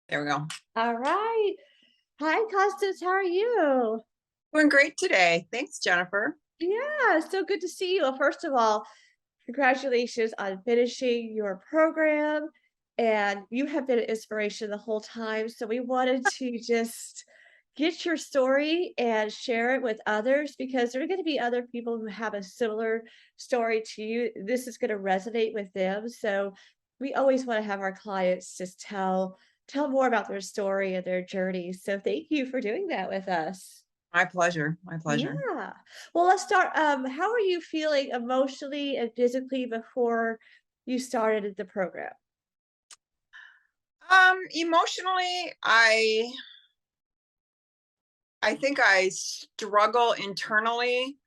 There we go. All right. Hi, Constance. How are you? Doing great today. Thanks, Jennifer. Yeah, so good to see you. Well, first of all, congratulations on finishing your program. And you have been an inspiration the whole time. So we wanted to just get your story and share it with others because there are going to be other people who have a similar story to you. This is going to resonate with them. So we always want to have our clients just tell more about their story and their journey. So thank you for doing that with us. My pleasure. My pleasure. Yeah. Well, let's start. How are you feeling emotionally and physically before you started the program? Emotionally, I think I struggle internally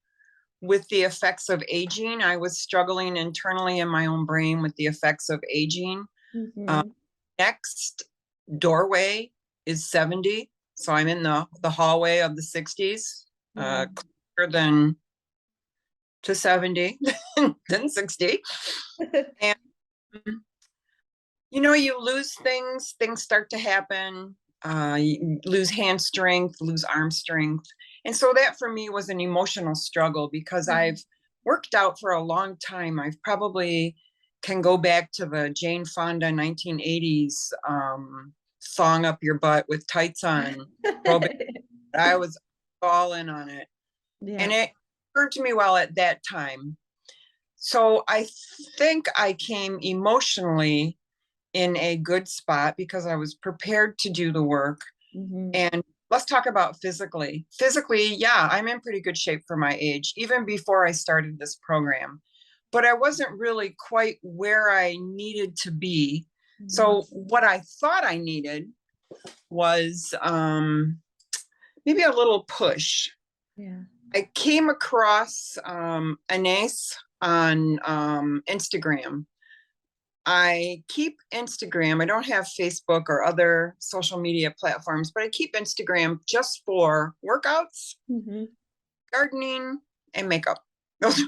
with the effects of aging. I was struggling internally in my own brain with the effects of aging. Um, Mhm. Next doorway is 70, so I'm in the hallway of the 60s, Yeah. closer than to 70 than 60. And you lose things, things start to happen. You lose hand strength, lose arm strength. And so that for me was an emotional struggle because I've Mhm. worked out for a long time. I've probably can go back to the Jane Fonda 1980s thong up your butt with tights on. Aerobic. I was all in on it. And Yeah. it served me well at that time. So I think I came emotionally in a good spot because I was prepared to do the work. Mhm. And let's talk about physically. Physically, yeah, I'm in pretty good shape for my age, even before I started this program. But I wasn't really quite where I needed to be. Mhm. So, what I thought I needed was maybe a little push. Yeah. I came across Anais on Instagram. I keep Instagram. I don't have Facebook or other social media platforms, but I keep Instagram just for workouts, Mhm. gardening, and makeup. Those are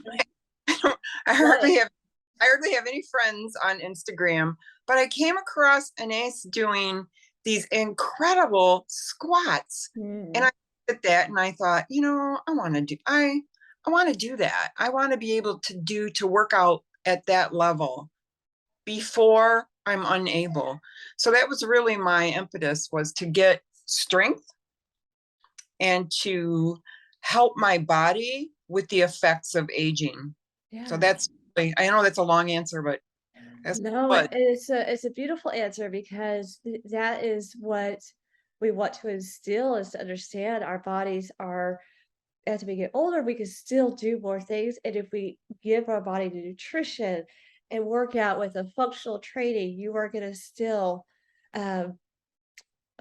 I, don't, I Love hardly it. have I hardly have any friends on Instagram, but I came across Anais doing these incredible squats, and Mm. I looked at that and I thought, I want to do that. I want to be able to work out at that level before I'm unable. So that was really my impetus, was to get strength and to help my body with the effects of aging. So Yeah. that's I know that's a long answer, but that's No, what. it's a beautiful answer because that is what we want to instill is to understand our bodies are as we get older, we can still do more things. And if we give our body the nutrition and work out with a functional training, you are going to still, um,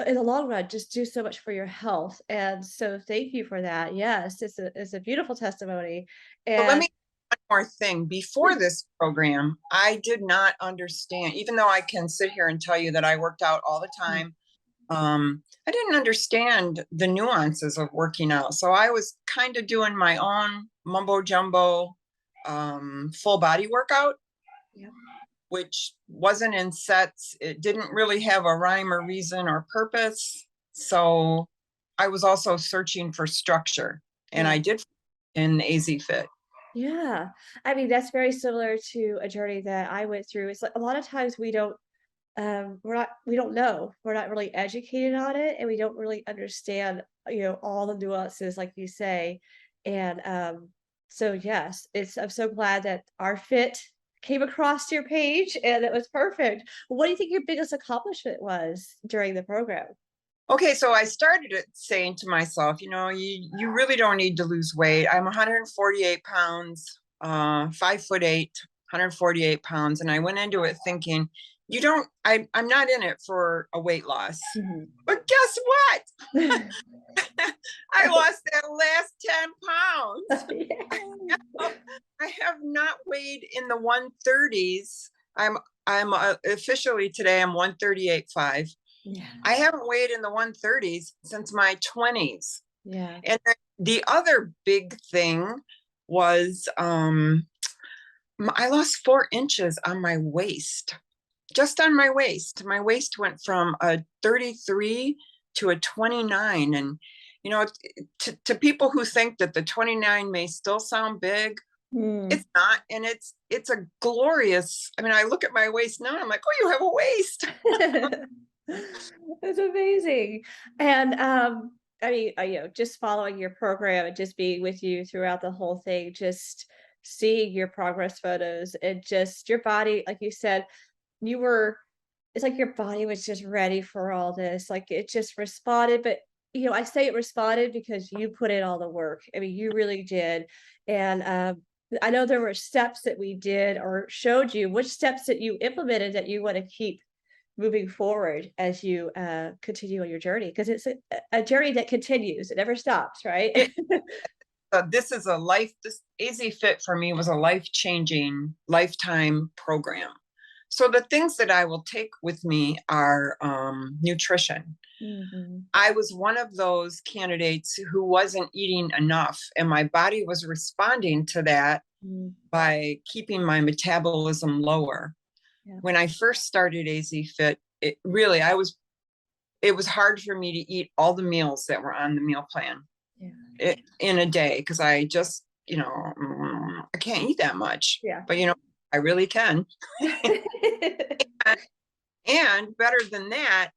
in the long run, just do so much for your health. And so, thank you for that. Yes, it's a beautiful testimony. But let And me one more thing. Before this program, I did not understand, even though I can sit here and tell you that I worked out all the time. I didn't understand the nuances of working out. So I was kind of doing my own mumbo jumbo full body workout, yeah, which wasn't in sets. It didn't really have a rhyme or reason or purpose. So I was also searching for structure, and yeah. I did in AZFIT. Yeah. I mean, that's very similar to a journey that I went through. It's like a lot of times we don't know. We're not really educated on it and we don't really understand, all the nuances like you say. And so yes, I'm so glad that our fit came across your page and it was perfect. What do you think your biggest accomplishment was during the program? Okay, so I started it saying to myself, you really don't need to lose weight. I'm 148 pounds, 5'8", 148 pounds. And I went into it thinking, I'm not in it for a weight loss. Mhm. But guess what? I lost that last 10 pounds. Yeah. I have not weighed in the 130s. I'm officially today I'm 138.5. Yeah. I haven't weighed in the 130s since my 20s. Yeah. And the other big thing was I lost 4 inches on my waist. just on my waist. My waist went from a 33 to a 29. And, to people who think that the 29 may still sound big, Mm. it's not. And it's a glorious, I mean, I look at my waist now, I'm like, oh, you have a waist. That's amazing. And I mean, just following your program and just being with you throughout the whole thing, just seeing your progress photos and just your body, like you said, you were it's like your body was just ready for all this. Like it just responded. But I say it responded because you put in all the work. I mean, you really did. And I know there were steps that we did or showed you which steps that you implemented that you want to keep moving forward as you continue on your journey, because it's a journey that continues. It never stops, right? It, this is this AZFIT for me was a life-changing, lifetime program. So the things that I will take with me are nutrition. Hmm. I was one of those candidates who wasn't eating enough, and my body was responding to that Mm. by keeping my metabolism lower. Yeah. When I first started AZFIT, it was hard for me to eat all the meals that were on the meal plan Yeah. in a day, because I just, I can't eat that much. Yeah. But I really can. And better than that,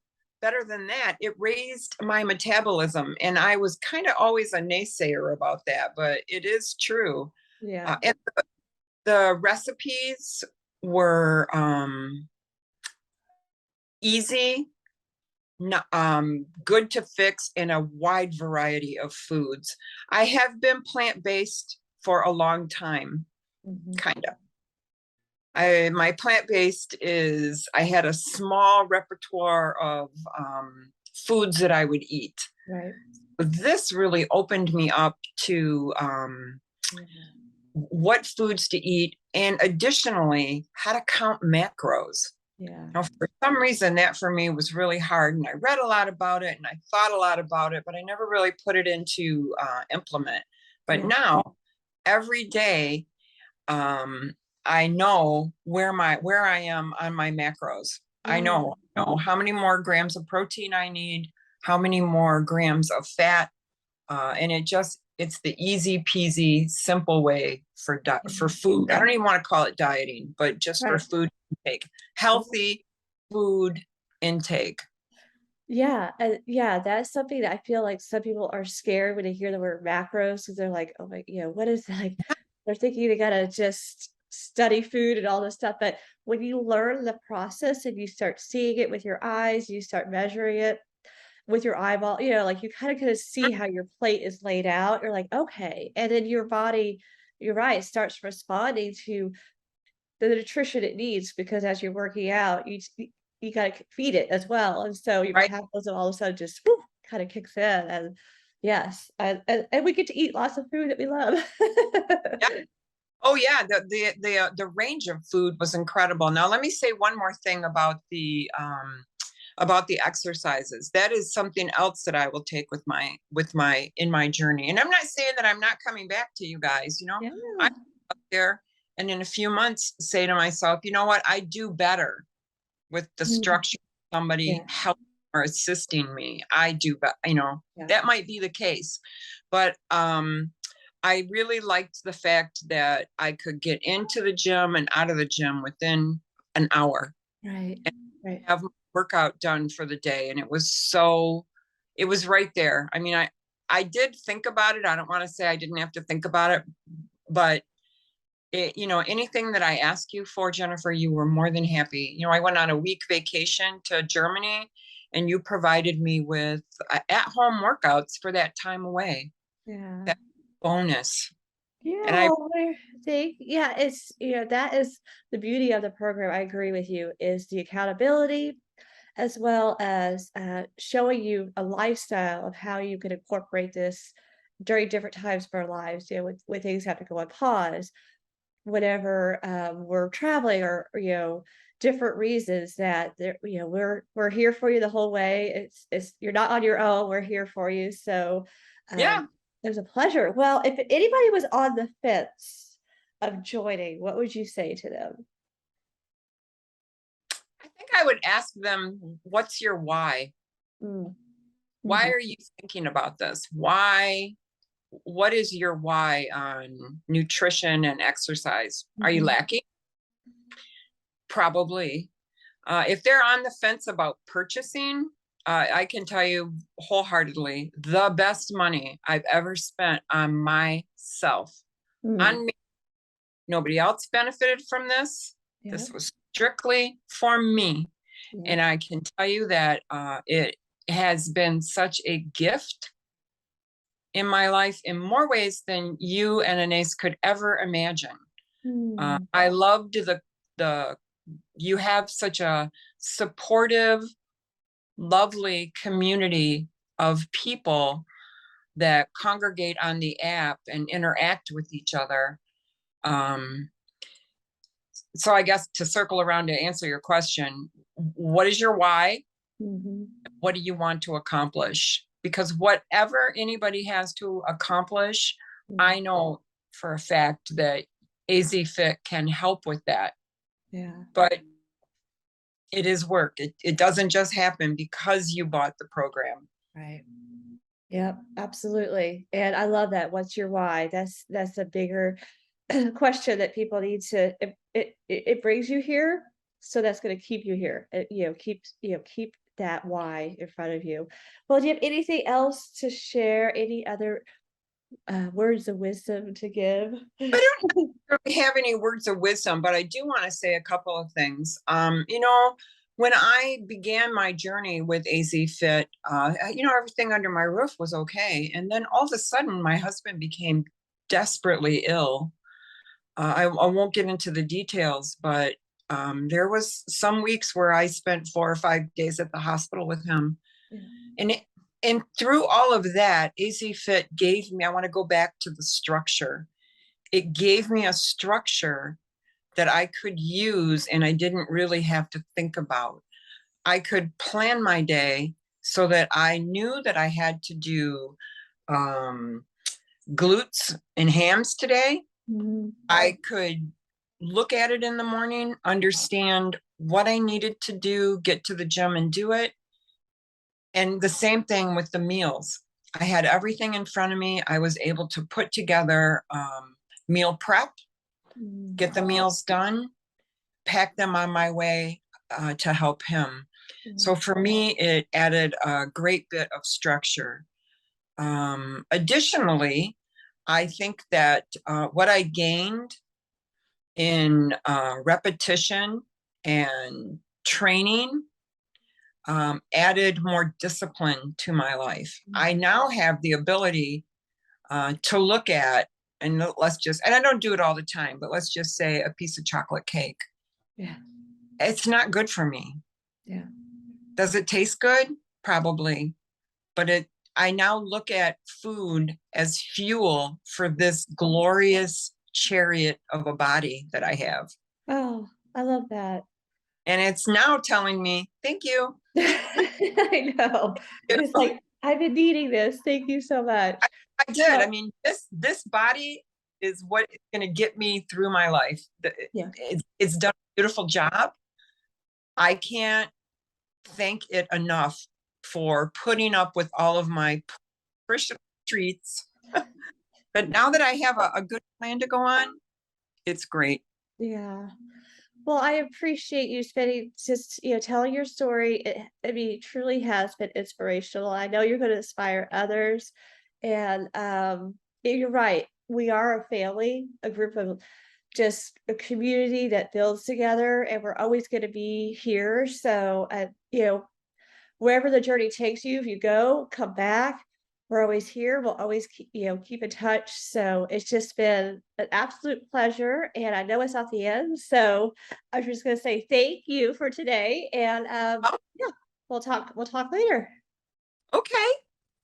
it raised my metabolism. And I was kind of always a naysayer about that, but it is true. Yeah. And the recipes were easy, good to fix, in a wide variety of foods. I have been plant-based for a long time, Hmm. kind of. My plant-based is, I had a small repertoire of foods that I would eat. Right. But this really opened me up to Yeah. what foods to eat, and additionally, how to count macros. Yeah. Now, for some reason, that for me was really hard, and I read a lot about it and I thought a lot about it, but I never really put it into implement. But Yeah. now, every day, um, I know where I am on my macros. I Yeah. know how many more grams of protein I need, how many more grams of fat, and it's the easy peasy, simple way for food. I don't even want to call it dieting, but just for Right. food intake, healthy food intake. Yeah, and yeah, that's something that I feel like some people are scared when they hear the word macros because they're like, "Oh my, what is that?" Like, they're thinking they gotta just study food and all this stuff. But when you learn the process and you start seeing it with your eyes, you start measuring it with your eyeball, like you kind of see how your plate is laid out. You're like, okay, and then your body, you're right, starts responding to the nutrition it needs because as you're working out, you gotta feed it as well, and so your Right? metabolism all of a sudden just kind of kicks in, and yes, and we get to eat lots of food that we love. Yeah. Oh yeah, the range of food was incredible. Now let me say one more thing about the exercises. That is something else that I will take with my in my journey. And I'm not saying that I'm not coming back to you guys. Yeah. I'm up there, and in a few months say to myself, you know what, I do better with the Mhm. structure of somebody Yeah, helping or assisting me. I do, but yeah, that might be the case. But I really liked the fact that I could get into the gym and out of the gym within an hour right, and right. have my workout done for the day. And it was right there. I mean, I did think about it. I don't want to say I didn't have to think about it, but anything that I asked you for, Jennifer, you were more than happy. I went on a week vacation to Germany, and you provided me with at-home workouts for that time away. Yeah. That bonus. And Yeah, I, well, yeah, it's that is the beauty of the program. I agree with you, is the accountability as well as showing you a lifestyle of how you can incorporate this during different times of our lives, when things have to go on pause, whenever we're traveling or different reasons that we're here for you the whole way. It's you're not on your own. We're here for you. So yeah, it was a pleasure. Well, if anybody was on the fence of joining, what would you say to them? think I would ask them, what's your why? Mm, Why mhm, are you thinking about this? Why? What is your why on nutrition and exercise? Are you mhm, lacking? Probably. If they're on the fence about purchasing, I can tell you wholeheartedly, the best money I've ever spent on myself, mm, on me. Nobody else benefited from this. yep, This was strictly for me. yep, And I can tell you that it has been such a gift in my life in more ways than you and Anais could ever imagine. mm, I loved the you have such a supportive, lovely community of people that congregate on the app and interact with each other. Um, so I guess to circle around to answer your question, what is your why? mhm, What do you want to accomplish? Because whatever anybody has to accomplish, mm, I know for a fact that AZFIT can help with that. yeah, But it is work. It doesn't just happen because you bought the program. right. Yep, absolutely, and I love that, "What's your why?" That's a bigger question that people need to it brings you here, so that's gonna keep you here, keep that why in front of you. Well, do you have anything else to share? Any other, words of wisdom to give? I don't really have any words of wisdom, but I do want to say a couple of things. When I began my journey with AZFIT, everything under my roof was okay. And then all of a sudden, my husband became desperately ill. I won't get into the details, but there was some weeks where I spent 4 or 5 days at the hospital with him. Yeah. And and through all of that, AZFIT gave me, I want to go back to the structure. It gave me a structure that I could use and I didn't really have to think about. I could plan my day so that I knew that I had to do um, glutes and hams today. Mhm. I could look at it in the morning, understand what I needed to do, get to the gym and do it. And the same thing with the meals. I had everything in front of me. I was able to put together meal prep, Mm, get the meals done, pack them on my way to help him. So mhm, for me, it added a great bit of structure. Additionally, I think that what I gained in repetition and training added more discipline to my life. mm, I now have the ability to look at, and I don't do it all the time, but let's just say a piece of chocolate cake. yeah, It's not good for me. yeah. Does it taste good? Probably. But I now look at food as fuel for this glorious chariot of a body that I have. Oh, I love that. And it's now telling me, thank you. I know. It's like, "I've been needing this, thank you so much." I did. I Well, mean, this body is what is going to get me through my life. yeah. It's done a beautiful job. I can't thank it enough for putting up with all of my nutritional treats. But now that I have a good plan to go on, it's great. Yeah. Well, I appreciate you spending just, telling your story. I mean, it truly has been inspirational. I know you're going to inspire others. And you're right. We are a family, a group of just a community that builds together, and we're always going to be here. So, wherever the journey takes you, if you go, come back. We're always here. We'll always keep in touch. So it's just been an absolute pleasure. And I know it's not the end. So I was just gonna say thank you for today. And Oh, yeah, we'll talk later. okay.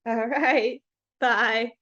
All right. Bye.